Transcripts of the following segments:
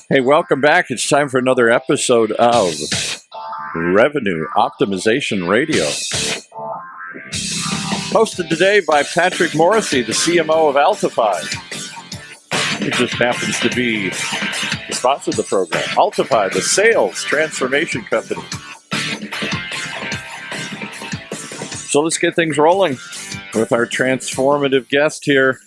Hey, welcome back. It's time for another episode of Revenue Optimization Radio. Hosted today by Patrick Morrissey, the CMO of Altify. He just happens to be the sponsor of the program. Altify, the sales transformation company. So let's get things rolling with our transformative guest here,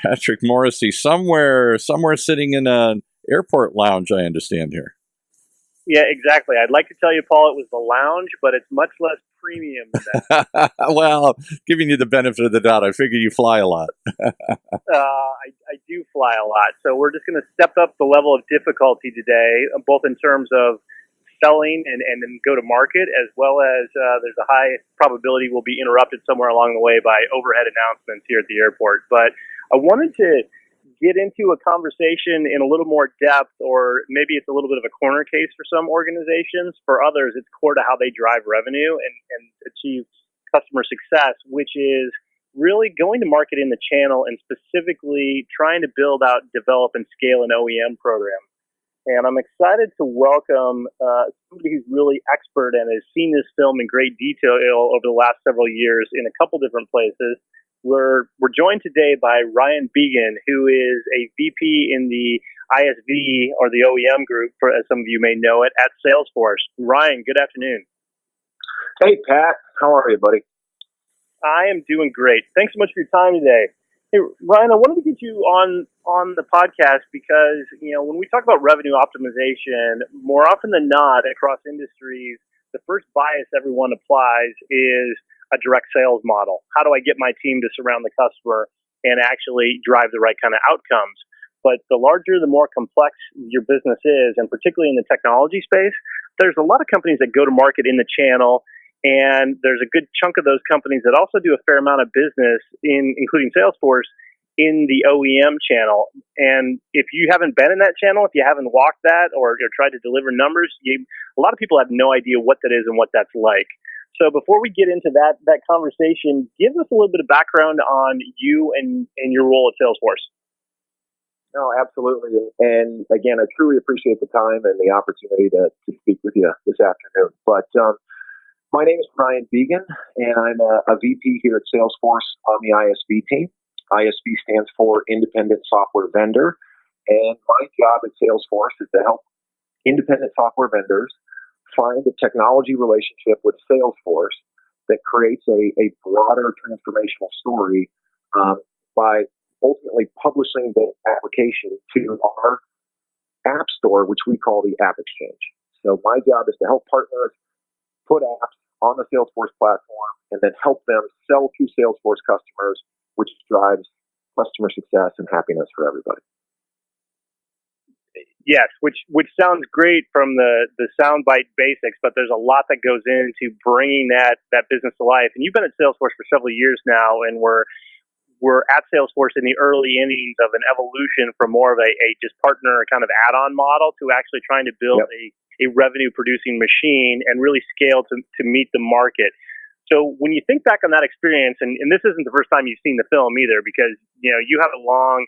Patrick Morrissey, somewhere sitting in an airport lounge, I understand here. Yeah, exactly. I'd like to tell you, Paul, it was the lounge, but it's much less premium than that. Well, giving you the benefit of the doubt, I figure you fly a lot. I do fly a lot. So we're just going to step up the level of difficulty today, both in terms of selling and then go to market, as well as there's a high probability we'll be interrupted somewhere along the way by overhead announcements here at the airport. But I wanted to get into a conversation in a little more depth, or maybe it's a little bit of a corner case for some organizations. For others, it's core to how they drive revenue and achieve customer success, which is really going to market in the channel and specifically trying to build out, develop, and scale an OEM program. And I'm excited to welcome somebody who's really expert and has seen this film in great detail over the last several years in a couple different places. We're joined today by Ryan Began, who is a VP in the ISV, or the OEM group, as some of you may know it, at Salesforce. Ryan, good afternoon. Hey, Pat. How are you, buddy? I am doing great. Thanks so much for your time today. Hey, Ryan, I wanted to get you on the podcast because, when we talk about revenue optimization, more often than not across industries, the first bias everyone applies is a direct sales model. How do I get my team to surround the customer and actually drive the right kind of outcomes? But the larger, the more complex your business is, and particularly in the technology space, there's a lot of companies that go to market in the channel. And there's a good chunk of those companies that also do a fair amount of business, including Salesforce, in the OEM channel. And if you haven't been in that channel, if you haven't walked that or tried to deliver numbers, a lot of people have no idea what that is and what that's like. So before we get into that conversation, give us a little bit of background on you and your role at Salesforce. No, absolutely. And again, I truly appreciate the time and the opportunity to speak with you this afternoon. But my name is Ryan Began, and I'm a VP here at Salesforce on the ISV team. ISV stands for Independent Software Vendor, and my job at Salesforce is to help independent software vendors find a technology relationship with Salesforce that creates a broader transformational story by ultimately publishing the application to our app store, which we call the App Exchange. So my job is to help partners put apps on the Salesforce platform and then help them sell to Salesforce customers, which drives customer success and happiness for everybody. Yes, which sounds great from the soundbite basics, but there's a lot that goes into bringing that business to life. And you've been at Salesforce for several years now, and we're at Salesforce in the early innings of an evolution from more of a just partner kind of add-on model to actually trying to build a revenue-producing machine and really scale to meet the market. So when you think back on that experience, and this isn't the first time you've seen the film either, because you have a long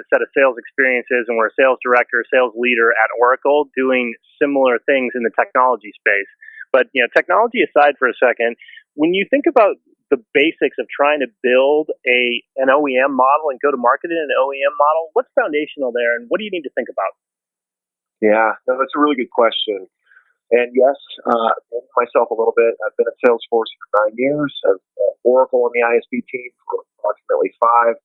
set of sales experiences, and we're a sales director, sales leader at Oracle, doing similar things in the technology space. But technology aside for a second, when you think about the basics of trying to build an OEM model and go to market in an OEM model, what's foundational there, and what do you need to think about? Yeah, no, that's a really good question. And yes, myself a little bit. I've been at Salesforce for 9 years. I've Oracle on the ISV team for approximately 5.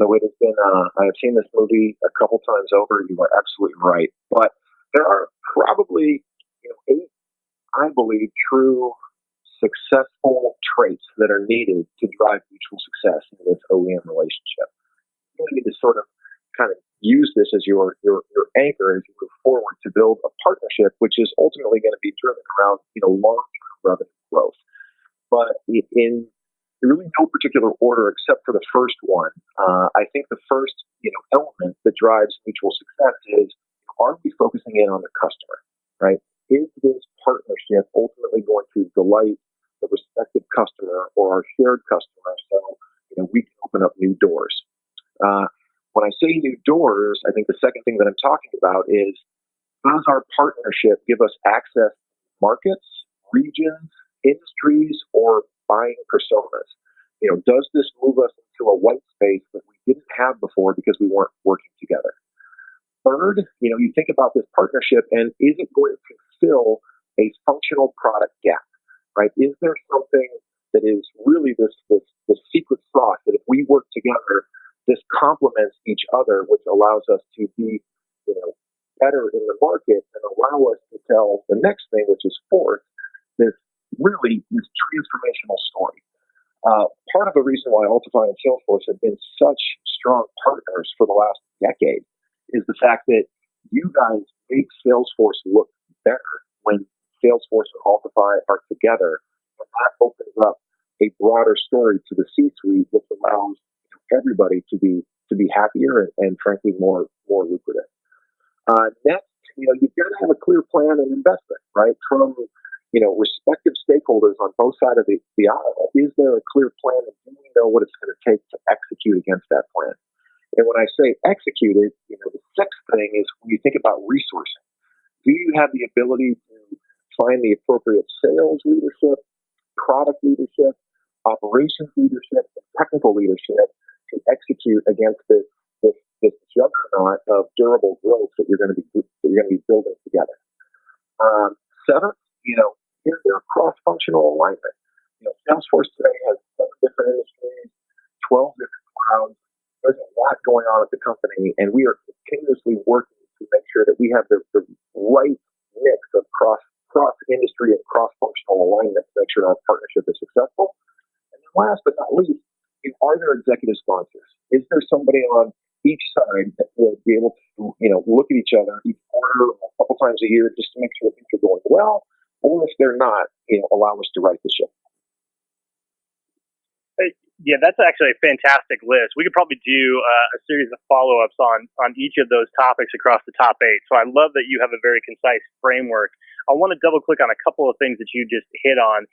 So it has been, I have seen this movie a couple times over. You are absolutely right. But there are probably 8, I believe, true successful traits that are needed to drive mutual success in this OEM relationship. You need to sort of kind of use this as your anchor as you move forward to build a partnership, which is ultimately going to be driven around long-term revenue growth. But in really no particular order except for the first one, I think the first element that drives mutual success is, are we focusing in on the customer, right? Is this partnership ultimately going to delight the respective customer or our shared customer so we can open up new doors? When I say new doors, I think the second thing that I'm talking about is, does our partnership give us access to markets, regions, industries, or buying personas? Does this move us into a white space that we didn't have before because we weren't working together? Third, you think about this partnership, and is it going to fill a functional product gap, right? Is there something that is really this secret sauce that if we work together, this complements each other, which allows us to be, better in the market and allow us to tell the next thing, which is fourth, this transformational story. Part of the reason why Altify and Salesforce have been such strong partners for the last decade is the fact that you guys make Salesforce look better when Salesforce and Altify are together, and that opens up a broader story to the C-suite, which allows everybody to be happier and frankly more lucrative. Next, you've got to have a clear plan and investment, right? From respective stakeholders on both sides of the aisle. Is there a clear plan, and do we know what it's going to take to execute against that plan? And when I say execute it, the sixth thing is when you think about resourcing. Do you have the ability to find the appropriate sales leadership, product leadership, operations leadership, and technical leadership to execute against this juggernaut of durable growth that you're going to be building together? Seventh, is there cross-functional alignment? Salesforce today has 7 different industries, 12 different clouds. There's a lot going on at the company, and we are continuously working to make sure that we have the right mix of cross-industry and cross-functional alignment to make sure our partnership is successful. And then last but not least, are there executive sponsors? Is there somebody on each side that will be able to, look at each other each quarter, a couple times a year, just to make sure things are going well, or if they're not, allow us to right the ship? Yeah, that's actually a fantastic list. We could probably do a series of follow-ups on each of those topics across the top 8. So I love that you have a very concise framework. I want to double-click on a couple of things that you just hit on,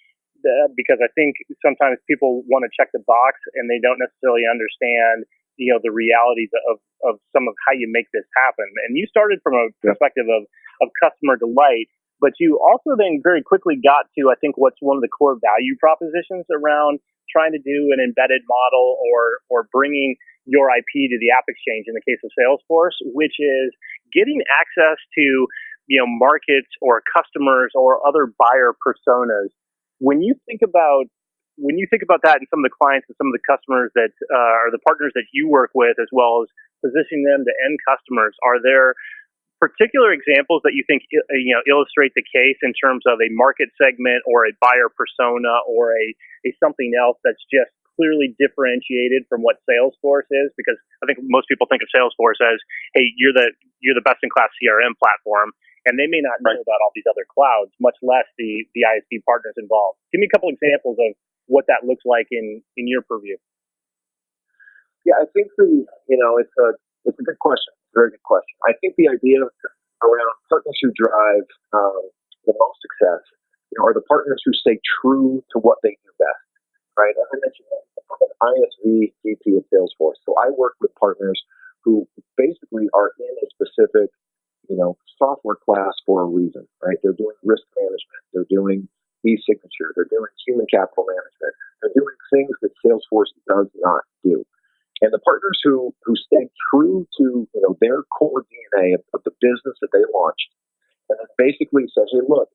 because I think sometimes people want to check the box and they don't necessarily understand, the realities of some of how you make this happen. And you started from a perspective of customer delight, but you also then very quickly got to, I think, what's one of the core value propositions around trying to do an embedded model or bringing your IP to the App Exchange in the case of Salesforce, which is getting access to, markets or customers or other buyer personas. When you think about that and some of the clients and some of the customers that are the partners that you work with, as well as positioning them to end customers, are there particular examples that you think illustrate the case in terms of a market segment or a buyer persona or a something else that's just clearly differentiated from what Salesforce is? Because I think most people think of Salesforce as, hey, you're the best in class CRM platform, and they may not know about all these other clouds, much less the ISV partners involved. Give me a couple examples of what that looks like in your purview. Yeah, I think it's a good question. Very good question. I think the idea around partners who drive the most success, are the partners who stay true to what they do best, right? As I mentioned, I'm an ISV VP of Salesforce, so I work with partners who basically are in a specific, software class for a reason, right? They're doing risk management, they're doing e-signature, they're doing human capital management, they're doing things that Salesforce does not do. And the partners who stay true to their core DNA of the business that they launched, and then basically says, hey, look,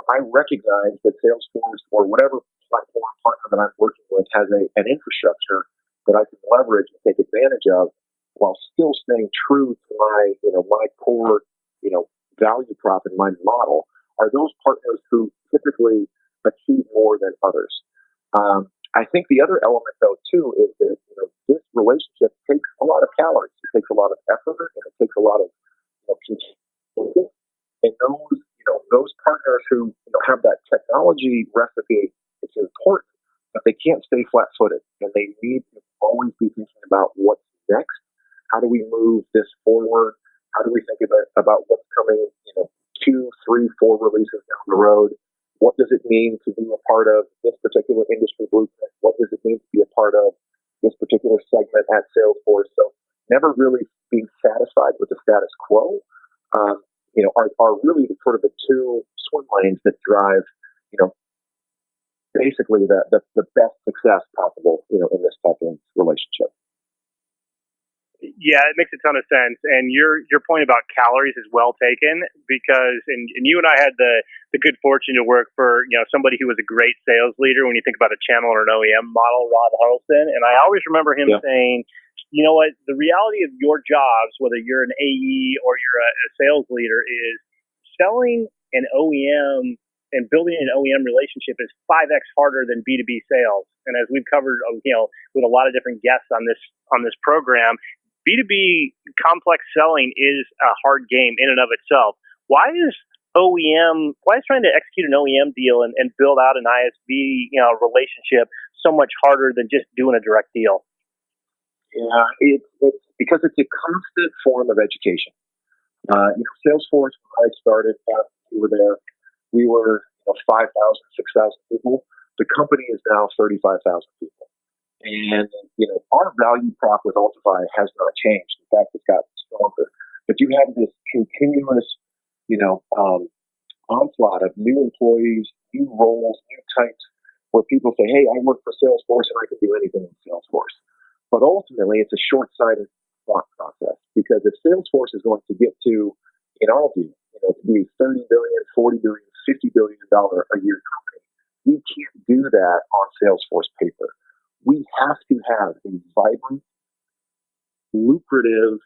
I recognize that Salesforce or whatever platform partner that I'm working with has an infrastructure that I can leverage and take advantage of while still staying true to my core value prop and my model, are those partners who typically achieve more than others. I think the other element, though, too, is that this relationship takes a lot of calories. It takes a lot of effort, and it takes a lot of focus. And those partners who have that technology recipe, it's important, but they can't stay flat-footed, and they need to always be thinking about what's next. How do we move this forward? How do we think about what's coming? 2, 3, 4 releases down the road. What does it mean to be a part of this particular industry blueprint? What does it mean to be a part of this particular segment at Salesforce? So never really being satisfied with the status quo, are really sort of the two swim lanes that drive, basically the best success possible, in this type of relationship. Yeah, it makes a ton of sense. And your point about calories is well taken because, and you and I had the good fortune to work for, somebody who was a great sales leader when you think about a channel or an OEM model, Rod Harleston. And I always remember him saying, you know what, the reality of your jobs, whether you're an AE or you're a sales leader, is selling an OEM and building an OEM relationship is 5x harder than B2B sales. And as we've covered, with a lot of different guests on this program, B2B complex selling is a hard game in and of itself. Why is trying to execute an OEM deal and build out an ISV, relationship so much harder than just doing a direct deal? Yeah, it's because it's a constant form of education. Salesforce, when I started, we were there. We were 5,000, 6,000 people. The company is now 35,000 people. And, our value prop with Altify has not changed. In fact, it's gotten stronger. But you have this continuous, onslaught of new employees, new roles, new types, where people say, hey, I work for Salesforce and I can do anything in Salesforce. But ultimately, it's a short-sighted thought process because if Salesforce is going to get to, in our view, to be $30 billion, $40 billion, $50 billion a year company, we can't do that on Salesforce paper. We have to have a vibrant, lucrative,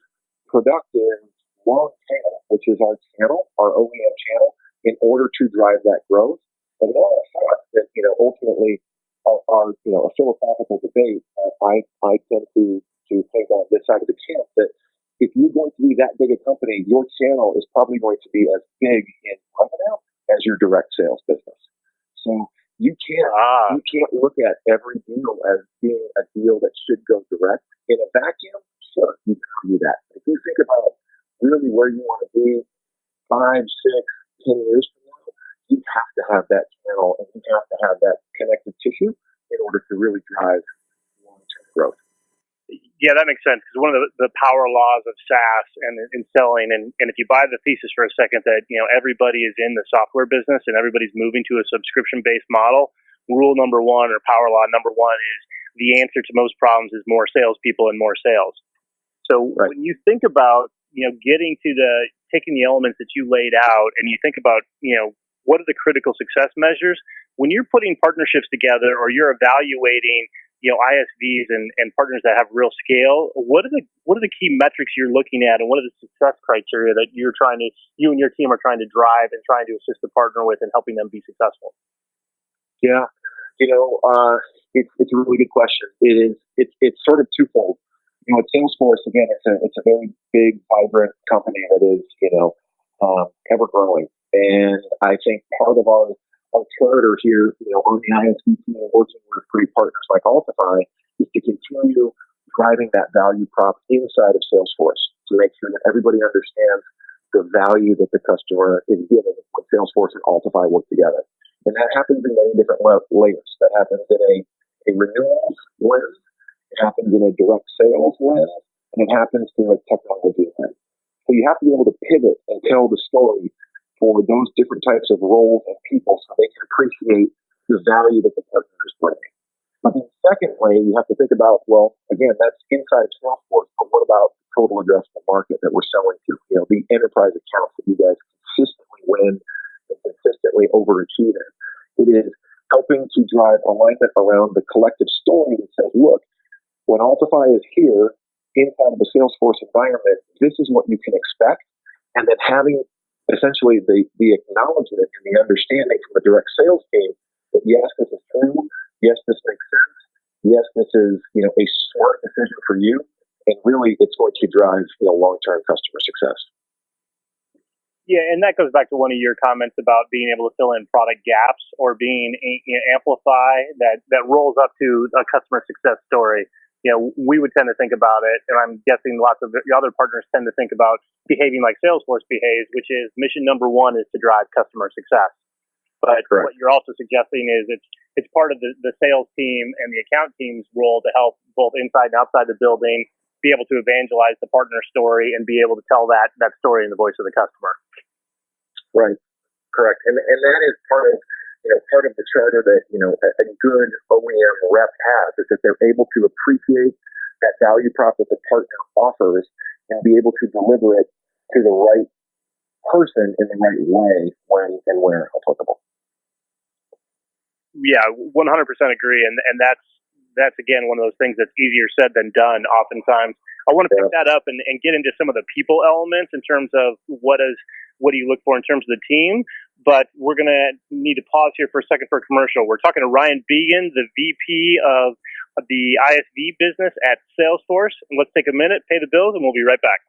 productive, long tail, which is our channel, our OEM channel, in order to drive that growth. And all I thought that, ultimately, our a philosophical debate, I tend to think on this side of the camp that if you're going to be that big a company, your channel is probably going to be as big in revenue as your direct sales business. So you can't look at every deal as being a deal that should go direct. In a vacuum, sure, you can argue that. If you think about really where you want to be 5, 6, 10 years from now, you have to have that channel and you have to have that connective tissue in order to really drive long-term growth. Yeah, that makes sense because one of the power laws of SaaS and in selling, and if you buy the thesis for a second that everybody is in the software business and everybody's moving to a subscription-based model, rule number one or power law number one is the answer to most problems is more salespeople and more sales. So when you think about getting to taking the elements that you laid out and you think about what are the critical success measures when you're putting partnerships together or you're evaluating ISVs and partners that have real scale, what are the key metrics you're looking at, and what are the success criteria that you and your team are trying to drive and trying to assist the partner with and helping them be successful? Yeah, it's a really good question. It's sort of twofold. At Salesforce, again, it's a very big, vibrant company that is ever growing, and I think part of our charter here, on the ISV team, working with great partners like Altify, is to continue driving that value prop inside of Salesforce to make sure that everybody understands the value that the customer is getting when Salesforce and Altify work together. And that happens in many different layers. That happens in a renewals lens, it happens in a direct sales lens, and it happens through a technology lens. So you have to be able to pivot and tell the story for those different types of roles and people so they can appreciate the value that the partner is bringing. But then secondly, you have to think about, well, again, that's inside of Salesforce, but what about the total addressable market that we're selling to? The enterprise accounts that you guys consistently win and consistently overachieve in. It is helping to drive alignment around the collective story that says, look, when Altify is here inside of the Salesforce environment, this is what you can expect. And then having essentially the acknowledgement and the understanding from the direct sales team that yes, this is true, yes, this makes sense, yes, this is a smart decision for you, and really it's going to drive long-term customer success. Yeah, and that goes back to one of your comments about being able to fill in product gaps or being amplify that rolls up to a customer success story. We would tend to think about it, and I'm guessing lots of the other partners tend to think about behaving like Salesforce behaves, which is mission number one is to drive customer success. But what you're also suggesting is it's part of the sales team and the account team's role to help both inside and outside the building be able to evangelize the partner story and be able to tell that story in the voice of the customer. Right. Correct. And that is part of the charter that, a good OEM rep has, is that they're able to appreciate that value prop that the partner offers and be able to deliver it to the right person in the right way when and where applicable. Yeah, 100% agree. And that's again, one of those things that's easier said than done oftentimes. I want to pick that up and get into some of the people elements in terms of what do you look for in terms of the team. But we're going to need to pause here for a second for a commercial. We're talking to Ryan Began, the VP of the ISV business at Salesforce. And let's take a minute, pay the bills, and we'll be right back.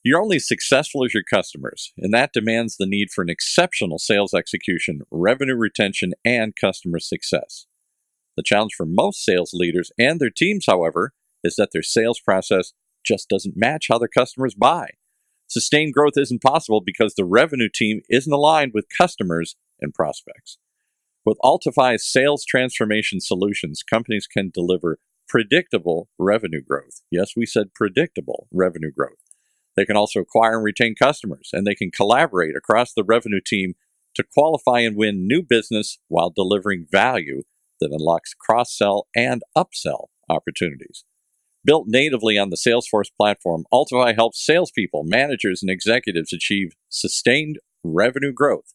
You're only as successful as your customers, and that demands the need for an exceptional sales execution, revenue retention, and customer success. The challenge for most sales leaders and their teams, however, is that their sales process just doesn't match how their customers buy. Sustained growth isn't possible because the revenue team isn't aligned with customers and prospects. With Altify's sales transformation solutions, companies can deliver predictable revenue growth. Yes, we said predictable revenue growth. They can also acquire and retain customers, and they can collaborate across the revenue team to qualify and win new business while delivering value that unlocks cross-sell and upsell opportunities. Built natively on the Salesforce platform, Altify helps salespeople, managers, and executives achieve sustained revenue growth.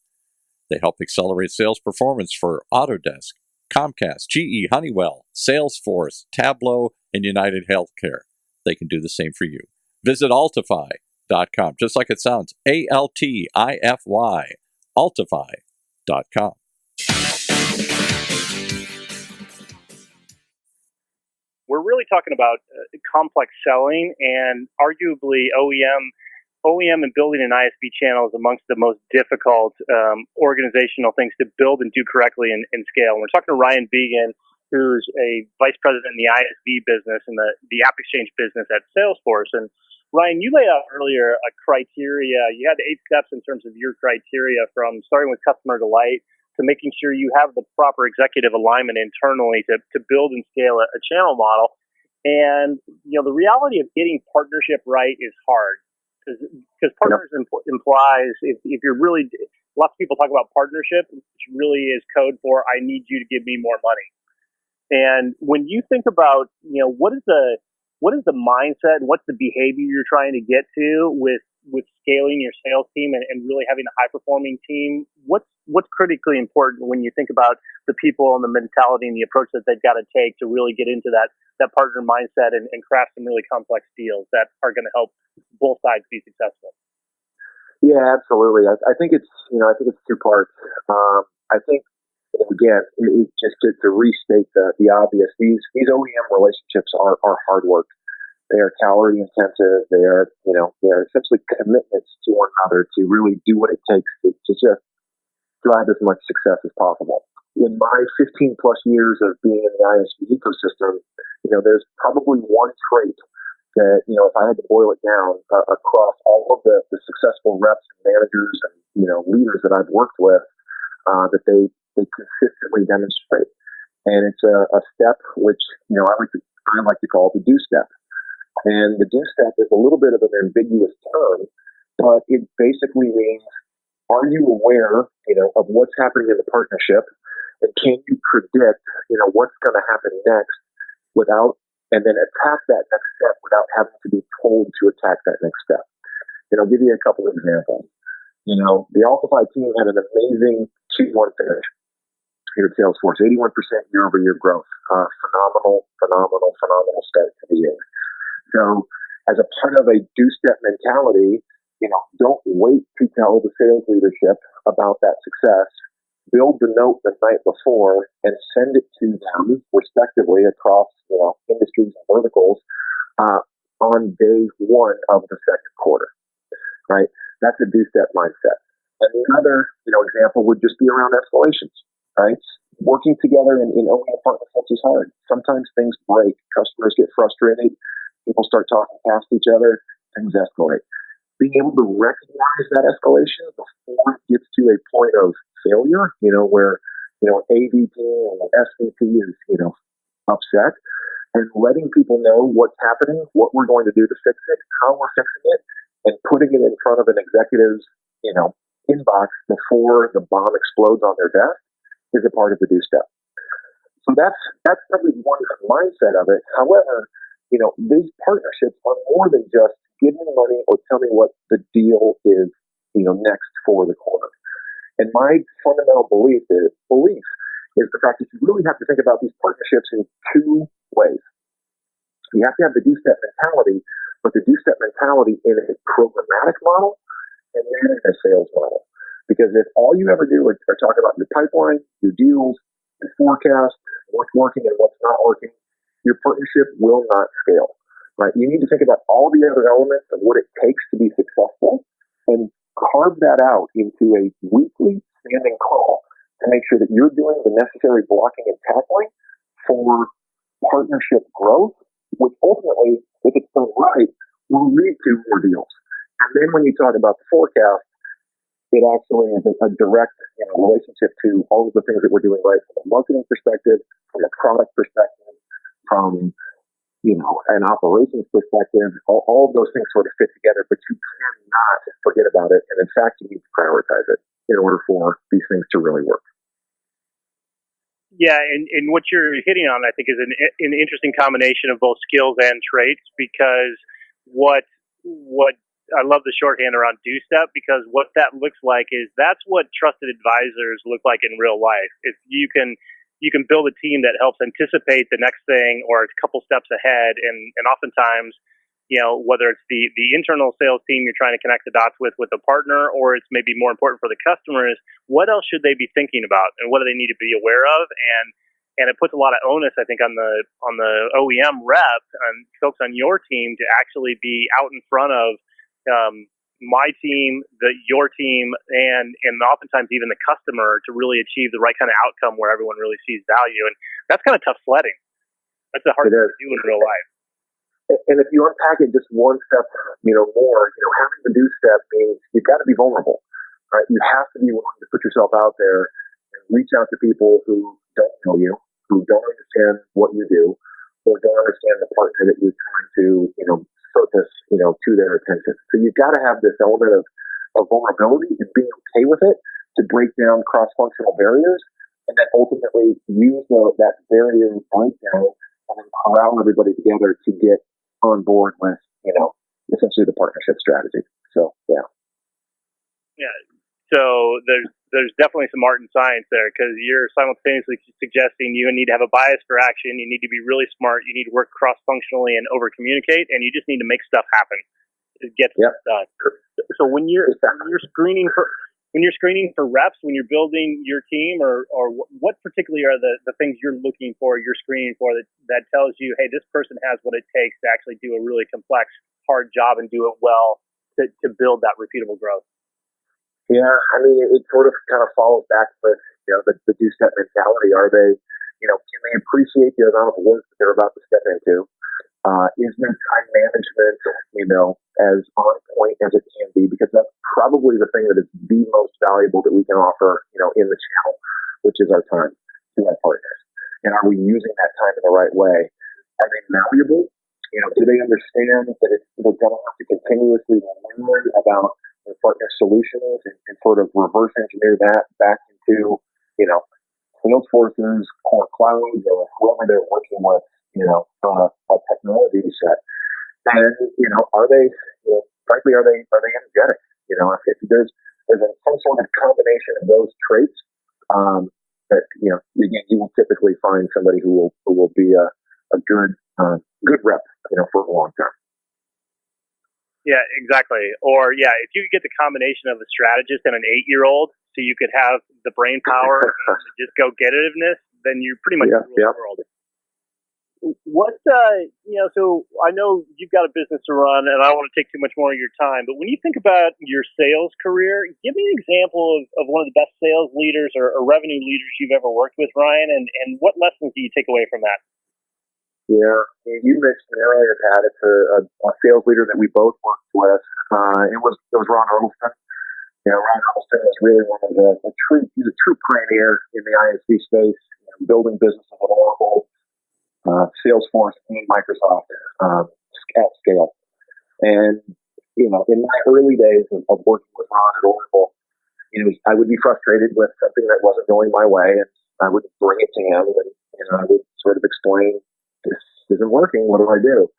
They help accelerate sales performance for Autodesk, Comcast, GE, Honeywell, Salesforce, Tableau, and United Healthcare. They can do the same for you. Visit Altify.com, just like it sounds, Altify, Altify.com. We're really talking about complex selling, and arguably OEM and building an ISV channel is amongst the most difficult organizational things to build and do correctly and scale. And we're talking to Ryan Began, who's a vice president in the ISV business and the App Exchange business at Salesforce. And Ryan, you laid out earlier a criteria. You had 8 steps in terms of your criteria, from starting with customer delight to making sure you have the proper executive alignment internally to build and scale a channel model. And, the reality of getting partnership right is hard because partners implies if you're really, lots of people talk about partnership, which really is code for, I need you to give me more money. And when you think about, what is the mindset and what's the behavior you're trying to get to with scaling your sales team and really having a high performing team, what's critically important when you think about the people and the mentality and the approach that they've got to take to really get into that partner mindset and craft some really complex deals that are going to help both sides be successful? Yeah, absolutely. I think it's 2 parts. I think, again, just to restate the obvious, these OEM relationships are hard work. They are calorie intensive. They are essentially commitments to one another to really do what it takes to just drive as much success as possible. In my 15 plus years of being in the ISV ecosystem, there's probably one trait that, if I had to boil it down across all of the successful reps and managers and, leaders that I've worked with, that they consistently demonstrate. And it's a step which, I like to call the do step. And the do step is a little bit of an ambiguous term, but it basically means, are you aware, of what's happening in the partnership, and can you predict, what's going to happen next and then attack that next step without having to be told to attack that next step? And I'll give you a couple of examples. The Altify team had an amazing Q1 finish here at Salesforce, 81% year-over-year growth. Phenomenal start to the year. So as a part of a do-step mentality, don't wait to tell the sales leadership about that success. Build the note the night before and send it to them, respectively, across industries and verticals on day 1 of the second quarter. Right? That's a do-step mindset. And another example would just be around escalations. Right? Working together in OEM partnerships is hard. Sometimes things break. Customers get frustrated. People start talking past each other, things escalate. Being able to recognize that escalation before it gets to a point of failure, where, an AVP or an SVP is, upset, and letting people know what's happening, what we're going to do to fix it, how we're fixing it, and putting it in front of an executive's, inbox before the bomb explodes on their desk is a part of the do step. So that's probably one mindset of it. However, these partnerships are more than just give me money or tell me what the deal is, next for the quarter. And my fundamental belief is the fact that you really have to think about these partnerships in two ways. You have to have the do-step mentality, but the do-step mentality in a programmatic model and then in a sales model. Because if all you ever do are talk about your pipeline, your deals, your forecast, what's working and what's not working, your partnership will not scale. Right? You need to think about all the other elements of what it takes to be successful and carve that out into a weekly standing call to make sure that you're doing the necessary blocking and tackling for partnership growth, which ultimately, if it's done right, will lead to more deals. And then when you talk about the forecast, it actually is a direct relationship to all of the things that we're doing right from a marketing perspective, from a product perspective, from an operations perspective. All of those things sort of fit together, but you cannot forget about it. And in fact, you need to prioritize it in order for these things to really work. Yeah, and what you're hitting on, I think, is an interesting combination of both skills and traits, because what I love the shorthand around do-step, because what that looks like is that's what trusted advisors look like in real life. If you can build a team that helps anticipate the next thing or a couple steps ahead, and oftentimes, whether it's the internal sales team you're trying to connect the dots with a partner, or it's maybe more important for the customers, what else should they be thinking about and what do they need to be aware of? And it puts a lot of onus, I think, on the OEM rep and folks on your team to actually be out in front of my team, your team, and oftentimes even the customer to really achieve the right kind of outcome where everyone really sees value. And that's kind of tough sledding. That's the hard thing to do in real life. And if you unpack it just one step, more, having the do step means you've got to be vulnerable, right? You have to be willing to put yourself out there and reach out to people who don't know you, who don't understand what you do, or don't understand the partner that you're trying to, surface, to their attention. So you've got to have this element of vulnerability and being okay with it to break down cross-functional barriers, and then ultimately use that barrier breakdown and then corral everybody together to get on board with, essentially the partnership strategy. So, yeah. Yeah. So there's definitely some art and science there, because you're simultaneously suggesting you need to have a bias for action. You need to be really smart. You need to work cross-functionally and over-communicate, and you just need to make stuff happen to get stuff done. So when you're screening for reps, when you're building your team, or what particularly are the things you're looking for, you're screening for that tells you, hey, this person has what it takes to actually do a really complex, hard job and do it well to build that repeatable growth? Yeah, I mean, it sort of kind of follows back with, the do-step mentality. Are they, can they appreciate the amount of work that they're about to step into? Is their time management, as on point as it can be? Because that's probably the thing that is the most valuable that we can offer, in the channel, which is our time to our partners. And are we using that time in the right way? Are they malleable? Do they understand that they're going to have to continuously learn about their partner solutions and sort of reverse engineer that back into, Salesforce's core clouds or whoever they're working with, a technology set. And, are they, frankly, are they energetic? If there's some sort of combination of those traits, that, again, you will typically find somebody who will be a good rep, for the long term. Yeah, exactly. Or if you could get the combination of a strategist and an 8-year-old, so you could have the brain power and just go getitiveness, then you're pretty much rule the world. What, so I know you've got a business to run, and I don't want to take too much more of your time, but when you think about your sales career, give me an example of one of the best sales leaders or revenue leaders you've ever worked with, Ryan, and what lessons do you take away from that? Yeah, you mentioned earlier, Pat, it's a sales leader that we both worked with. It was Ron Earlston. Ron Earlston is really one of he's a true pioneer in the ISV space, building businesses at Oracle, Salesforce and Microsoft at scale. And, in my early days of working with Ron at Oracle, I would be frustrated with something that wasn't going my way, and I would bring it to him, and I would sort of explain, this isn't working, what do I do?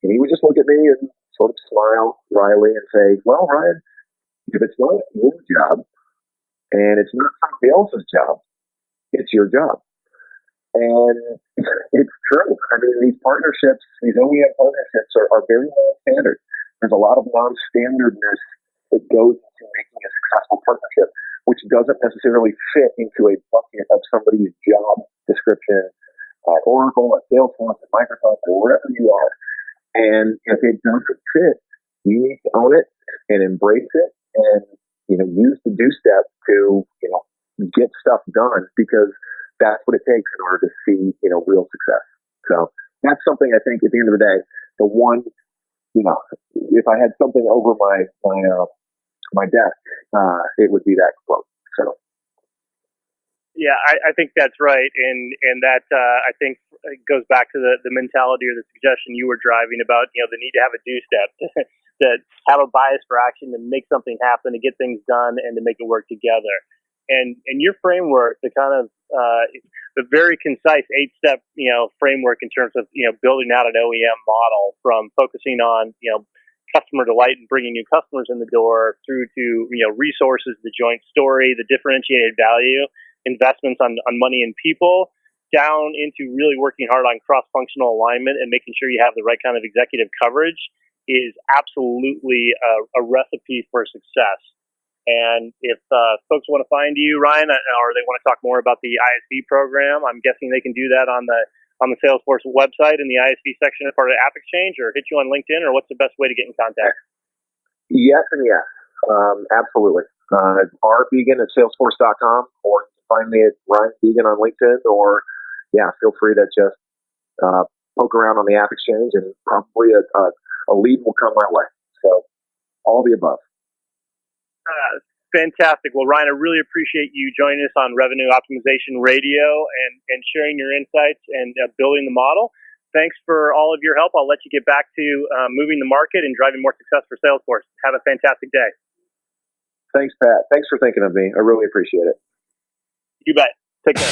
And he would just look at me and sort of smile wryly and say, well, Ryan, if it's not your job, and it's not somebody else's job, it's your job. And it's true. I mean, these partnerships, these OEM partnerships are very non-standard. There's a lot of non-standardness that goes into making a successful partnership, which doesn't necessarily fit into a bucket of somebody's job description at Oracle, at Salesforce, at Microsoft, or wherever you are. And if it doesn't fit, you need to own it and embrace it and, use the do step to, get stuff done, because that's what it takes in order to see, real success. So that's something I think at the end of the day, the one, if I had something over my desk, it would be that quote. So. Yeah, I think that's right, and that I think goes back to the mentality or the suggestion you were driving about, the need to have a do step, that have a bias for action to make something happen, to get things done, and to make it work together. And your framework, the kind of the very concise 8-step framework in terms of building out an OEM model, from focusing on customer delight and bringing new customers in the door, through to resources, the joint story, the differentiated value, investments on money and people, down into really working hard on cross-functional alignment and making sure you have the right kind of executive coverage, is absolutely a recipe for success. And if folks want to find you, Ryan, or they want to talk more about the ISV program, I'm guessing they can do that on the Salesforce website in the ISV section as part of the App Exchange, or hit you on LinkedIn, or what's the best way to get in contact? Yes and yes. Absolutely. rbegan at salesforce.com, or find me at Ryan Began on LinkedIn, or feel free to just poke around on the App Exchange, and probably a lead will come my way. So all the above. Fantastic. Well, Ryan, I really appreciate you joining us on Revenue Optimization Radio and sharing your insights and building the model. Thanks for all of your help. I'll let you get back to moving the market and driving more success for Salesforce. Have a fantastic day. Thanks, Pat. Thanks for thinking of me. I really appreciate it. You bet. Take care.